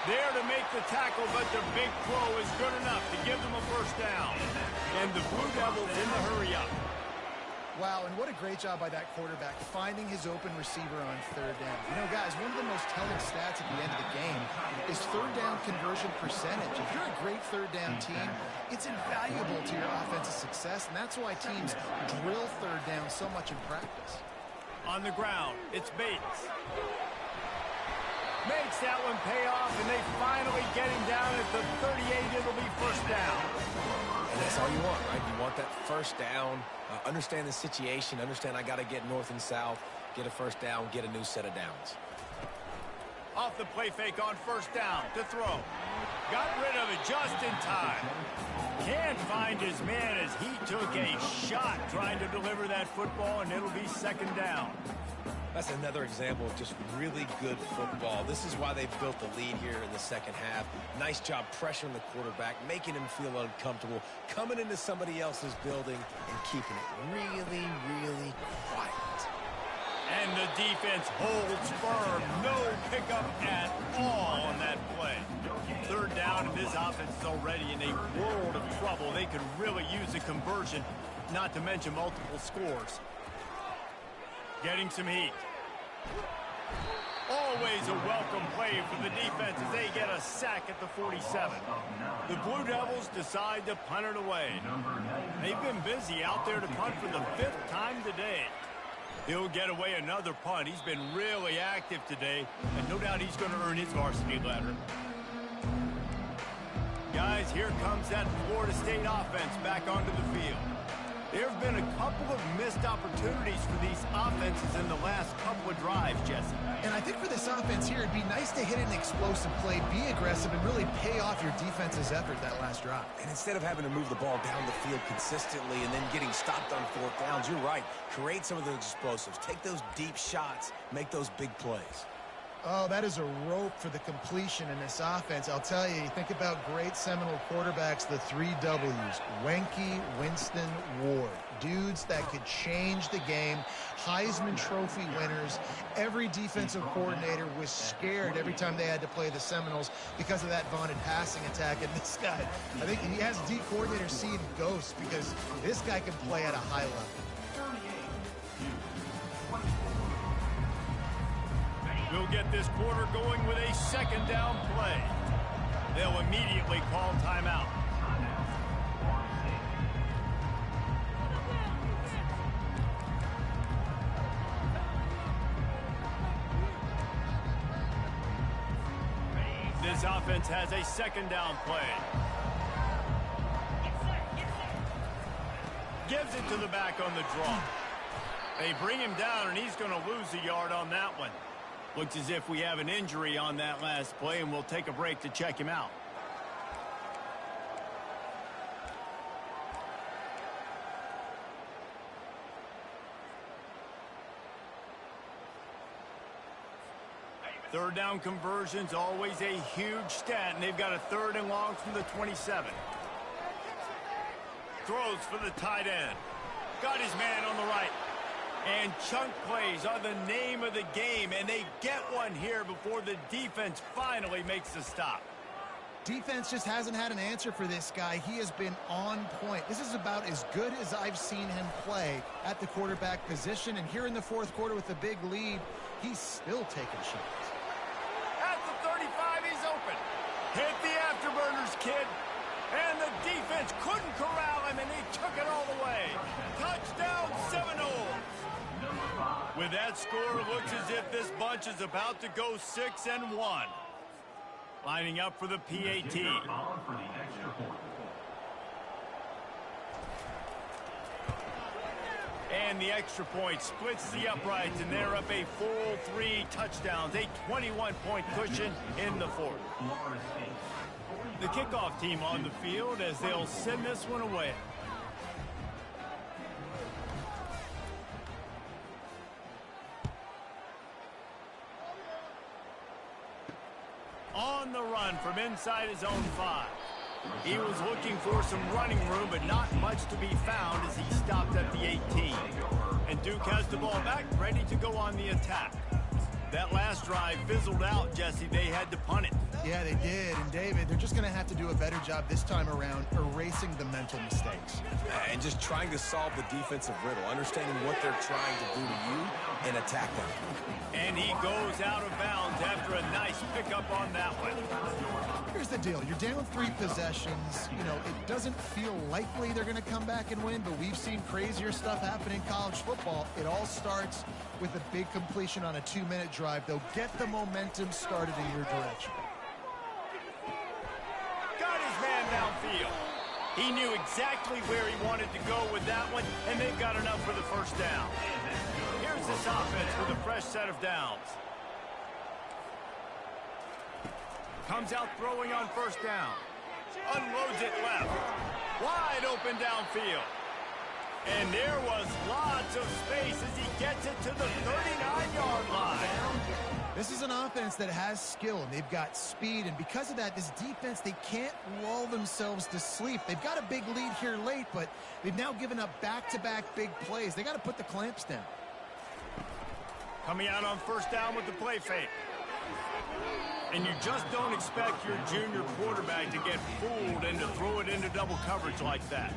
There to make the tackle, but the big throw is good enough to give them a first down. And the Blue Devils in the hurry up. Wow, and what a great job by that quarterback finding his open receiver on third down. You know, guys, one of the most telling stats at the end of the game is third down conversion percentage. If you're a great third down team, it's invaluable to your offensive success, and that's why teams drill third down so much in practice. On the ground, it's Bates. Makes that one pay off, and they finally get him down at the 38. It'll be first down. And that's all you want, right? You want that first down. Understand the situation. Understand I got to get north and south, get a first down, get a new set of downs. Off the play fake on first down to throw. Got rid of it just in time. Can't find his man as he took a shot trying to deliver that football, and it'll be second down. That's another example of just really good football. This is why they've built the lead here in the second half. Nice job pressuring the quarterback, making him feel uncomfortable, coming into somebody else's building and keeping it really, really quiet. And the defense holds firm. No pickup at all on that play. Third down, and this offense is already in a world of trouble. They could really use a conversion, not to mention multiple scores. Getting some heat. Always a welcome play for the defense as they get a sack at the 47. The Blue Devils decide to punt it away. They've been busy out there to punt for the 5th time today. He'll get away another punt. He's been really active today, and no doubt he's going to earn his varsity letter. Guys, here comes that Florida State offense back onto the field. There have been a couple of missed opportunities for these offenses in the last couple of drives, Jesse. And I think for this offense here, it'd be nice to hit an explosive play, be aggressive, and really pay off your defense's effort that last drive. And instead of having to move the ball down the field consistently and then getting stopped on fourth downs, you're right. Create some of those explosives. Take those deep shots. Make those big plays. Oh, that is a rope for the completion in this offense. I'll tell you, you think about great Seminole quarterbacks, the 3 W's, Wenke, Winston, Ward. Dudes that could change the game, Heisman Trophy winners. Every defensive coordinator was scared every time they had to play the Seminoles because of that vaunted passing attack. And this guy, I think he has D coordinators seeing ghosts because this guy can play at a high level. We'll get this quarter going with a second down play. They'll immediately call timeout. This offense has a second down play. Gives it to the back on the draw. They bring him down, and he's going to lose a yard on that one. Looks as if we have an injury on that last play, and we'll take a break to check him out. Third down conversions, always a huge stat, and they've got a 3rd and long from the 27. Throws for the tight end. Got his man on the right. And chunk plays are the name of the game, and they get one here before the defense finally makes the stop. Defense just hasn't had an answer for this guy. He has been on point. This is about as good as I've seen him play at the quarterback position. And here in the 4th quarter with a big lead, he's still taking shots. At the 35, he's open. Hit the afterburners, kid. And the defense couldn't corral him, and he took it all the way. Touchdown, Seminoles. With that score, it looks as if this bunch is about to go 6-1. Lining up for the PAT. And the extra point splits the uprights, and they're up a full 3 touchdowns, a 21-point cushion in the 4th. The kickoff team on the field as they'll send this one away. On the run from inside his own 5. He was looking for some running room, but not much to be found as he stopped at the 18. And Duke has the ball back, ready to go on the attack. That last drive fizzled out, Jesse. They had to punt it. Yeah, they did. And, David, they're just going to have to do a better job this time around erasing the mental mistakes. And just trying to solve the defensive riddle, understanding what they're trying to do to you and attack them. And he goes out of bounds after a nice pickup on that one. Here's the deal. You're down 3 possessions. You know, it doesn't feel likely they're going to come back and win, but we've seen crazier stuff happen in college football. It all starts with a big completion on a 2-minute drive. They'll get the momentum started in your direction. Got his man downfield. He knew exactly where he wanted to go with that one, and they've got enough for the first down. Here's this offense with a fresh set of downs. Comes out throwing on first down. Unloads it left. Wide open downfield. And there was lots of space as he gets it to the 39-yard line. This is an offense that has skill, and they've got speed, and because of that, this defense, they can't lull themselves to sleep. They've got a big lead here late, but they've now given up back-to-back big plays. They got to put the clamps down. Coming out on first down with the play fake. And you just don't expect your junior quarterback to get fooled and to throw it into double coverage like that.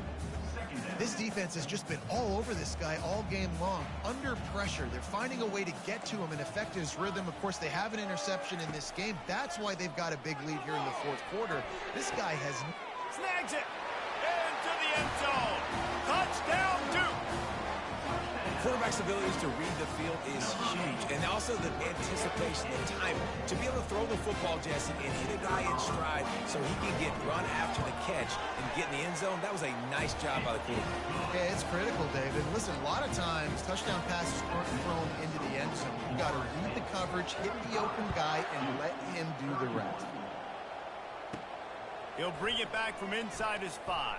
This defense has just been all over this guy all game long. Under pressure, they're finding a way to get to him and affect his rhythm. Of course, they have an interception in this game. That's why they've got a big lead here in the fourth quarter. This guy has... Snags it! Into the end zone! Touchdown, Duke! Quarterback's abilities to read the field is huge, and also the anticipation, the timing. To be able to throw the football, Jesse, and hit a guy in stride so he can get run after the catch and get in the end zone, that was a nice job by the quarterback. Yeah, it's critical, David. Listen, a lot of times, touchdown passes aren't thrown into the end zone. You've got to read the coverage, hit the open guy, and let him do the rest. He'll bring it back from inside his 5.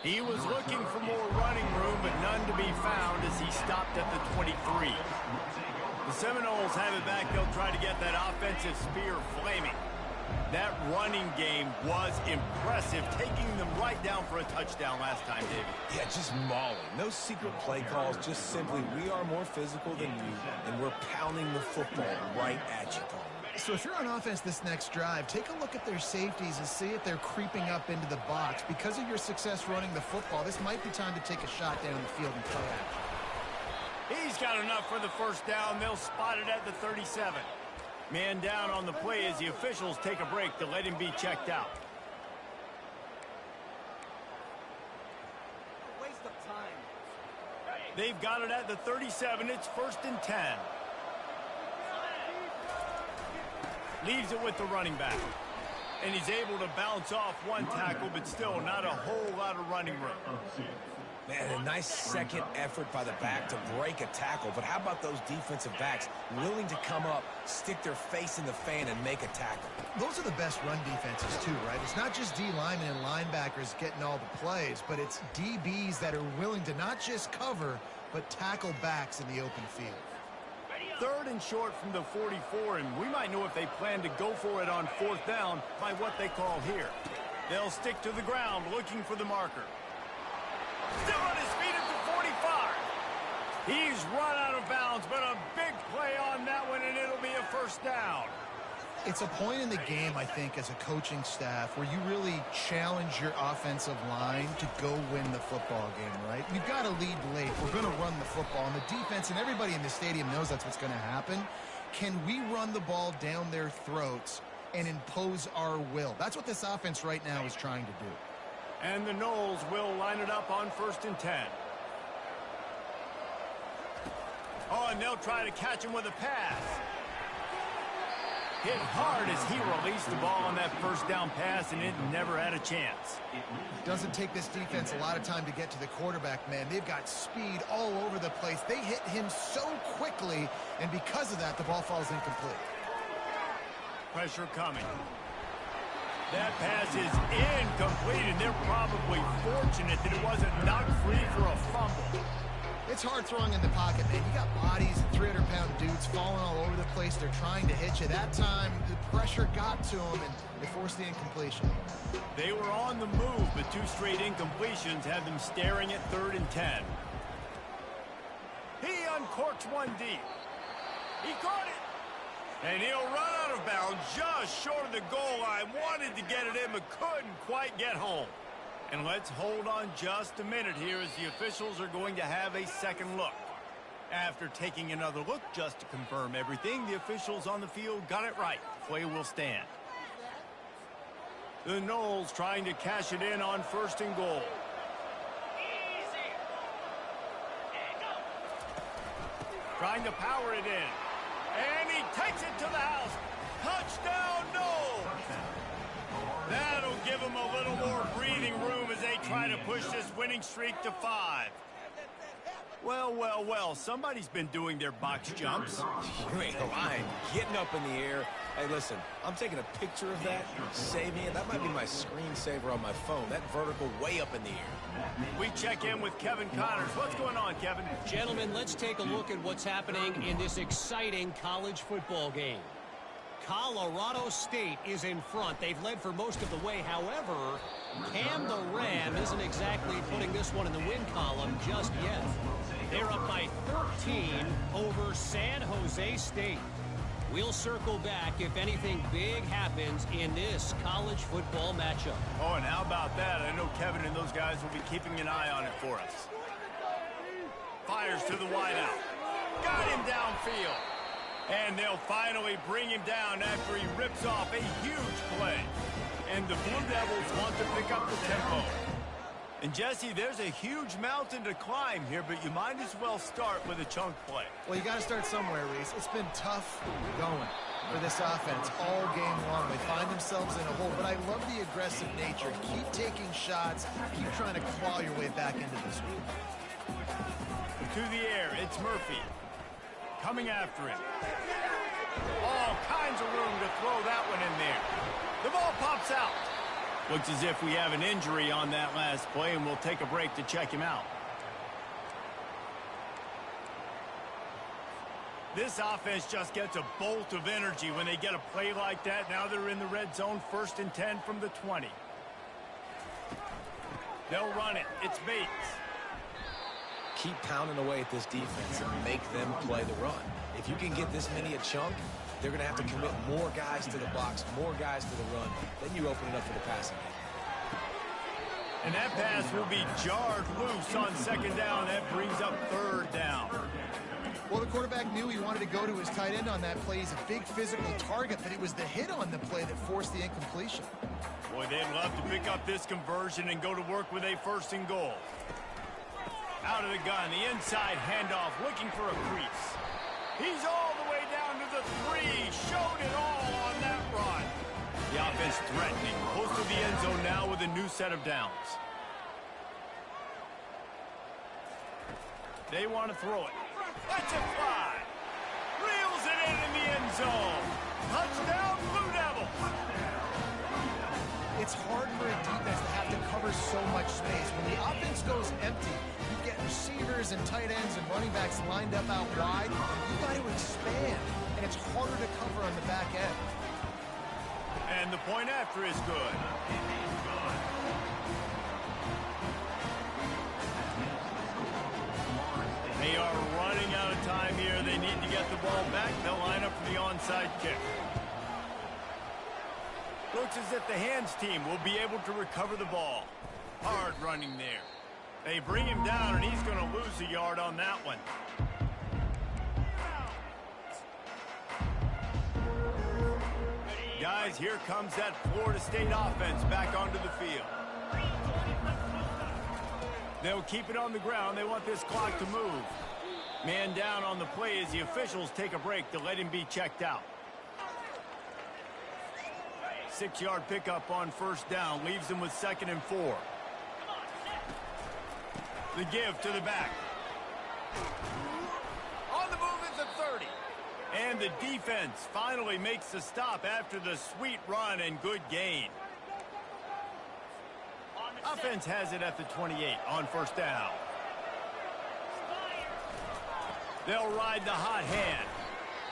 He was looking for more running room, but none to be found as he stopped at the 23. The Seminoles have it back. They'll try to get that offensive spear flaming. That running game was impressive, taking them right down for a touchdown last time, David. Yeah, just mauling. No secret play calls, just simply we are more physical than you, and we're pounding the football right at you, Paul. So if you're on offense this next drive, take a look at their safeties and see if they're creeping up into the box. Because of your success running the football, this might be time to take a shot down the field and play action. He's got enough for the first down. They'll spot it at the 37. Man down on the play as the officials take a break to let him be checked out. Waste of time. They've got it at the 37. It's 1st and 10. Leaves it with the running back. And he's able to bounce off one tackle, but still not a whole lot of running room. Man, a nice second effort by the back to break a tackle. But how about those defensive backs willing to come up, stick their face in the fan, and make a tackle? Those are the best run defenses, too, right? It's not just D linemen and linebackers getting all the plays, but it's DBs that are willing to not just cover, but tackle backs in the open field. 3rd and short from the 44, and we might know if they plan to go for it on 4th down by what they call here. They'll stick to the ground looking for the marker. Still on his feet at the 45. He's run out of bounds, but a big play on that one, and it'll be a first down. It's a point in the game, I think, as a coaching staff where you really challenge your offensive line to go win the football game, right? You've got to lead late. We're going to run the football, and the defense and everybody in the stadium knows that's what's going to happen. Can we run the ball down their throats and impose our will? That's what this offense right now is trying to do. And the Noles will line it up on 1st and 10. Oh, and they'll try to catch him with a pass. Hit hard as he released the ball on that first down pass, and it never had a chance. Doesn't take this defense a lot of time to get to the quarterback, man. They've got speed all over the place. They hit him so quickly, and because of that, the ball falls incomplete. Pressure coming. That pass is incomplete, and they're probably fortunate that it wasn't knocked free for a fumble. It's hard throwing in the pocket, man. You got bodies, 300-pound dudes falling all over the place. They're trying to hit you. That time, the pressure got to him, and they forced the incompletion. They were on the move, but 2 straight incompletions had them staring at 3rd and 10. He uncorks one deep. He caught it. And he'll run out of bounds just short of the goal line. Wanted to get it in, but couldn't quite get home. And let's hold on just a minute here as the officials are going to have a second look. After taking another look just to confirm everything, the officials on the field got it right. Play will stand. The Noles trying to cash it in on 1st and goal. Trying to power it in. And he takes it to the house. Touchdown, Noles! That'll give them a little more breathing room as they try to push this winning streak to 5. Well, well, well, somebody's been doing their box jumps. You ain't lying. Getting up in the air. Hey, listen, I'm taking a picture of that, saving it. That might be my screensaver on my phone. That vertical way up in the air. We check in with Kevin Connors. What's going on, Kevin? Gentlemen, let's take a look at what's happening in this exciting college football game. Colorado State is in front. They've led for most of the way. However, Cam the Ram isn't exactly putting this one in the win column just yet. They're up by 13 over San Jose State. We'll circle back if anything big happens in this college football matchup. Oh, and how about that? I know Kevin and those guys will be keeping an eye on it for us. Fires to the wideout. Got him downfield. And they'll finally bring him down after he rips off a huge play. And the Blue Devils want to pick up the tempo. And, Jesse, there's a huge mountain to climb here, but you might as well start with a chunk play. Well, you got to start somewhere, Reese. It's been tough going for this offense all game long. They find themselves in a hole, but I love the aggressive nature. Keep taking shots. Keep trying to claw your way back into this one. To the air, it's Murphy. Coming after him. All kinds of room to throw that one in there. The ball pops out. Looks as if we have an injury on that last play, and we'll take a break to check him out. This offense just gets a bolt of energy when they get a play like that. Now they're in the red zone, 1st and 10 from the 20. They'll run it. It's Bates. Keep pounding away at this defense and make them play the run. If you can get this many a chunk, they're going to have to commit more guys to the box, more guys to the run. Then you open it up for the passing game. And that pass will be jarred loose on 2nd down. That brings up 3rd down. Well, the quarterback knew he wanted to go to his tight end on that play. He's a big physical target, but it was the hit on the play that forced the incompletion. Boy, they'd love to pick up this conversion and go to work with a 1st and goal. Out of the gun, the inside handoff, looking for a crease. He's all the way down to the 3. Showed it all on that run. The offense threatening. Close to the end zone now with a new set of downs. They want to throw it. Let's it fly. Reels it in the end zone. Touchdown, Blue Devils. It's hard for a defense to have to cover so much space. When the offense goes empty, you get receivers and tight ends and running backs lined up out wide. You got to expand, and it's harder to cover on the back end. And the point after is good. They are running out of time here. They need to get the ball back. They'll line up for the onside kick. Looks as if the hands team will be able to recover the ball. Hard running there. They bring him down, and he's going to lose a yard on that one. Guys, here comes that Florida State offense back onto the field. They'll keep it on the ground. They want this clock to move. Man down on the play as the officials take a break to let him be checked out. 6-yard pickup on 1st down. Leaves them with 2nd and 4. The give to the back. On the move is the 30. And the defense finally makes the stop after the sweet run and good gain. Offense has it at the 28 on 1st down. They'll ride the hot hand.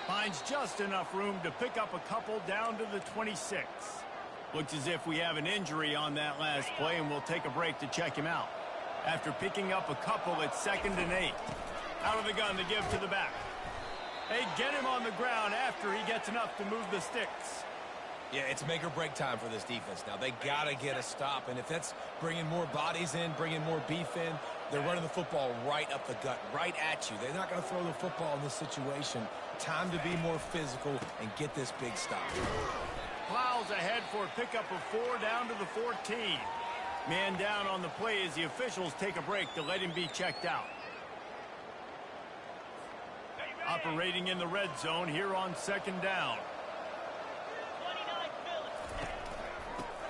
Finds just enough room to pick up a couple down to the 26. Looks as if we have an injury on that last play, and we'll take a break to check him out. After picking up a couple, it's 2nd and 8. Out of the gun to give to the back. They get him on the ground after he gets enough to move the sticks. Yeah, it's make or break time for this defense. Now, they got to get a stop, and if that's bringing more bodies in, bringing more beef in, they're running the football right up the gut, right at you. They're not going to throw the football in this situation. Time to be more physical and get this big stop. Plows ahead for a pickup of 4 down to the 14. Man down on the play as the officials take a break to let him be checked out. Operating in the red zone here on 2nd down.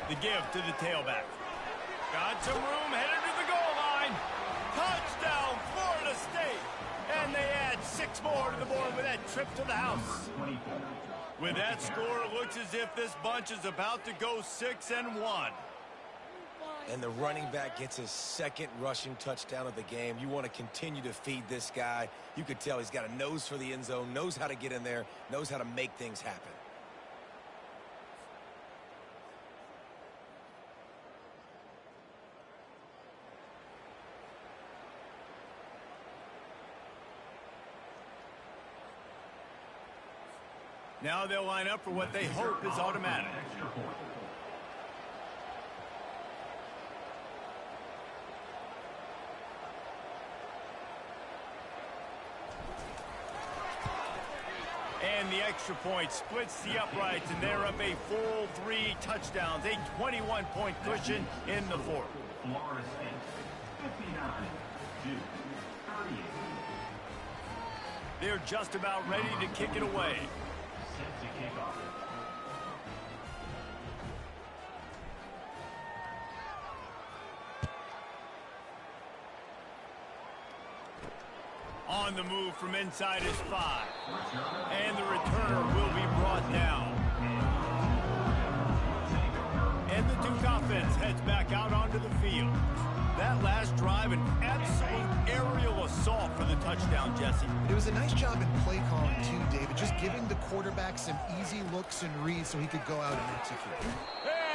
The give to the tailback. Got some room, headed to the goal line. Touchdown, Florida State. And they add 6 more to the board with that trip to the house. With that score, it looks as if this bunch is about to go 6-1. And the running back gets his 2nd rushing touchdown of the game. You want to continue to feed this guy. You could tell he's got a nose for the end zone, knows how to get in there, knows how to make things happen. Now they'll line up for what they hope is automatic. And the extra point splits the uprights, and they're up a full 3 touchdowns, a 21-point cushion in the 4th. Florida State, 59-38. They're just about ready to kick it away. Set to kick off. On the move from inside his 5. And the returner will be brought down. And the Duke offense heads back out onto the field. That last drive, an absolute aerial assault for the touchdown, Jesse. It was a nice job in play calling, too, David, just giving the quarterback some easy looks and reads so he could go out and execute.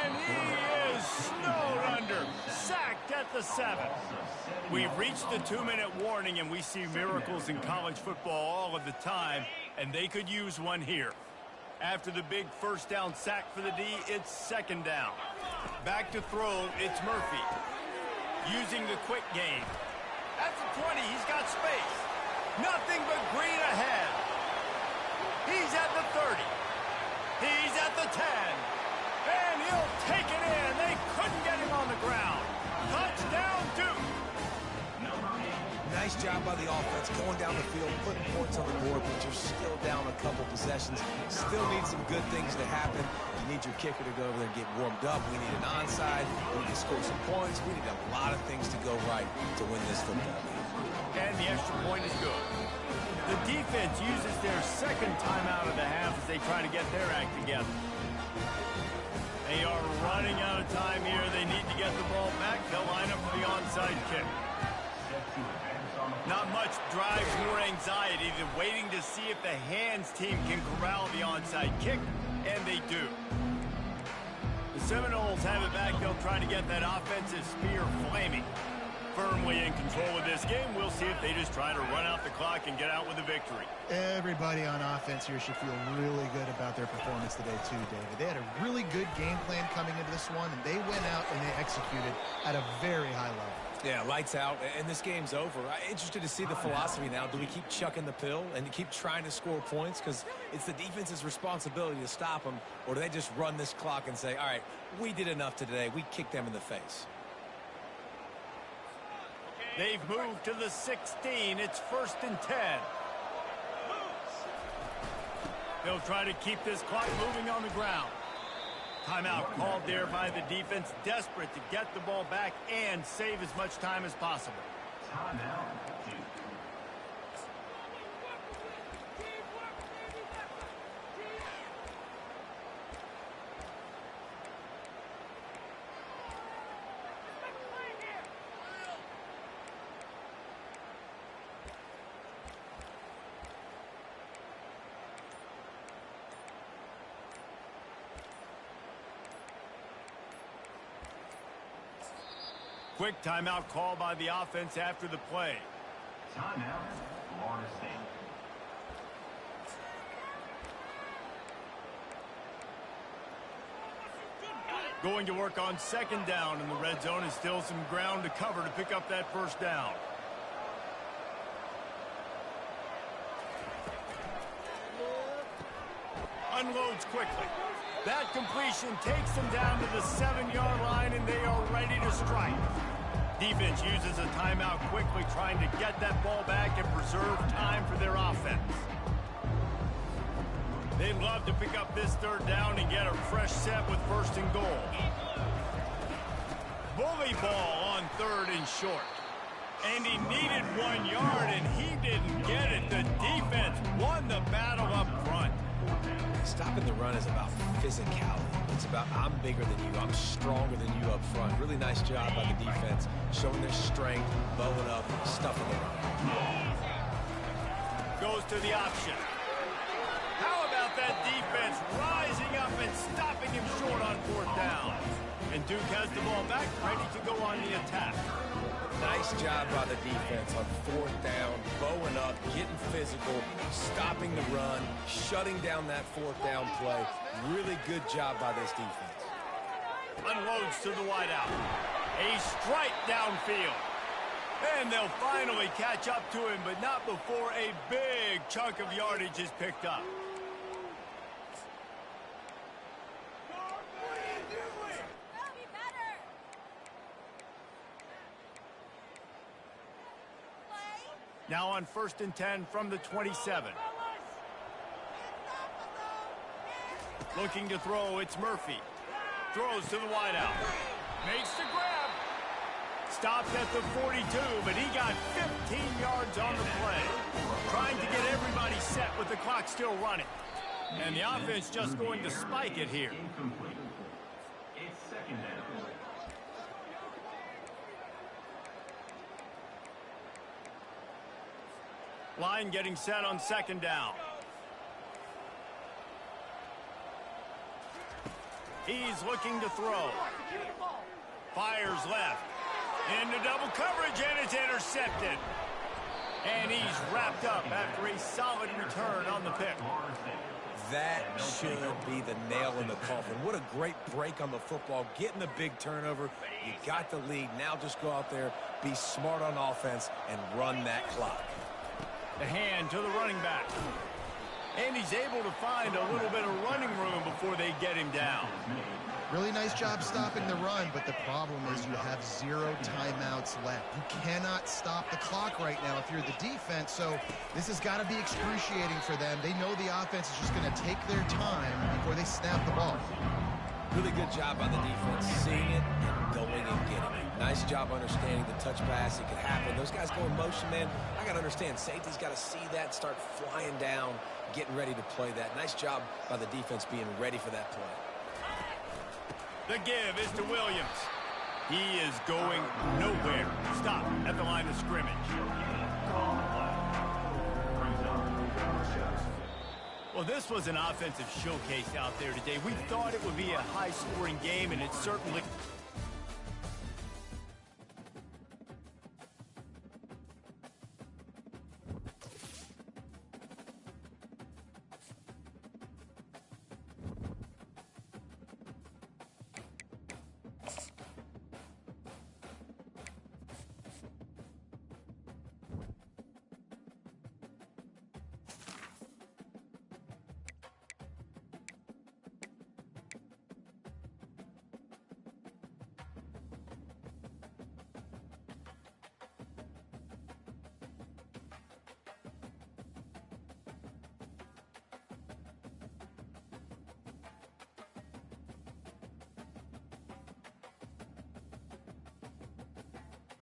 And he is snowed under, sacked at the 7. We've reached the 2-minute warning, and we see miracles in college football all of the time, and they could use one here. After the big 1st down sack for the D, it's 2nd down. Back to throw, it's Murphy. Using the quick game. At the 20, he's got space. Nothing but green ahead. He's at the 30. He's at the 10. And he'll take it in. They couldn't get him on the ground. Touchdown, Duke. Nice job by the offense going down the field, putting points on the board, but you're still down a couple possessions. Still need some good things to happen. You need your kicker to go over there and get warmed up. We need an onside. We need to score some points. We need a lot of things to go right to win this football game. And the extra point is good. The defense uses their 2nd timeout of the half as they try to get their act together. They are running out of time here. They need to get the ball back. They'll line up for the onside kick. Not much drives more anxiety than waiting to see if the hands team can corral the onside kick, and they do. The Seminoles have it back. They'll try to get that offensive spear flaming. Firmly in control of this game. We'll see if they just try to run out the clock and get out with a victory. Everybody on offense here should feel really good about their performance today, too, David. They had a really good game plan coming into this one, and they went out and they executed at a very high level. Yeah, lights out, and this game's over. I'm interested to see the philosophy now. Do we keep chucking the pill and keep trying to score points? Because it's the defense's responsibility to stop them. Or do they just run this clock and say, all right, we did enough today. We kicked them in the face. They've moved to the 16. It's 1st and 10. They'll try to keep this clock moving on the ground. Timeout called there by the defense, desperate to get the ball back and save as much time as possible. Timeout. Quick timeout call by the offense after the play. Timeout, Florida State. Going to work on second down, and the red zone is still some ground to cover to pick up that first down. Unloads quickly. That completion takes them down to the 7-yard line, and they are ready to strike. Defense uses a timeout quickly, trying to get that ball back and preserve time for their offense. They'd love to pick up this third down and get a fresh set with first and goal. Bully ball on third and short. And he needed 1 yard, and he didn't get it. The defense won the battle up front. Stopping the run is about physicality. It's about I'm bigger than you, I'm stronger than you up front. Really nice job by the defense, showing their strength, bowing up, stuffing the run. Goes to the option. How about that defense rising up and stopping him short on fourth down? And Duke has the ball back, ready to go on the attack. Nice job by the defense on fourth down, bowing up, getting physical, stopping the run, shutting down that fourth down play. Really good job by this defense. Unloads to the wideout. A strike downfield. And they'll finally catch up to him, but not before a big chunk of yardage is picked up. Now on 1st and 10 from the 27. Looking to throw, it's Murphy. Throws to the wideout. Makes the grab. Stopped at the 42, but he got 15 yards on the play. Trying to get everybody set with the clock still running. And the offense just going to spike it here. Incomplete. It's second down. Line getting set on second down. He's looking to throw. Fires left. Into double coverage, and it's intercepted. And he's wrapped up after a solid return on the pick. That should be the nail in the coffin. What a great break on the football, getting the big turnover. You got the lead. Now just go out there, be smart on offense, and run that clock. The hand to the running back. And he's able to find a little bit of running room before they get him down. Really nice job stopping the run, but the problem is you have 0 timeouts left. You cannot stop the clock right now if you're the defense, so this has got to be excruciating for them. They know the offense is just going to take their time before they snap the ball. Really good job by the defense, seeing it and going and getting it. Nice job understanding the touch pass. It could happen. Those guys go in motion, man. I got to understand. Safety's got to see that, start flying down, getting ready to play that. Nice job by the defense being ready for that play. The give is to Williams. He is going nowhere. Stop at the line of scrimmage. Well, this was an offensive showcase out there today. We thought it would be a high-scoring game, and it certainly...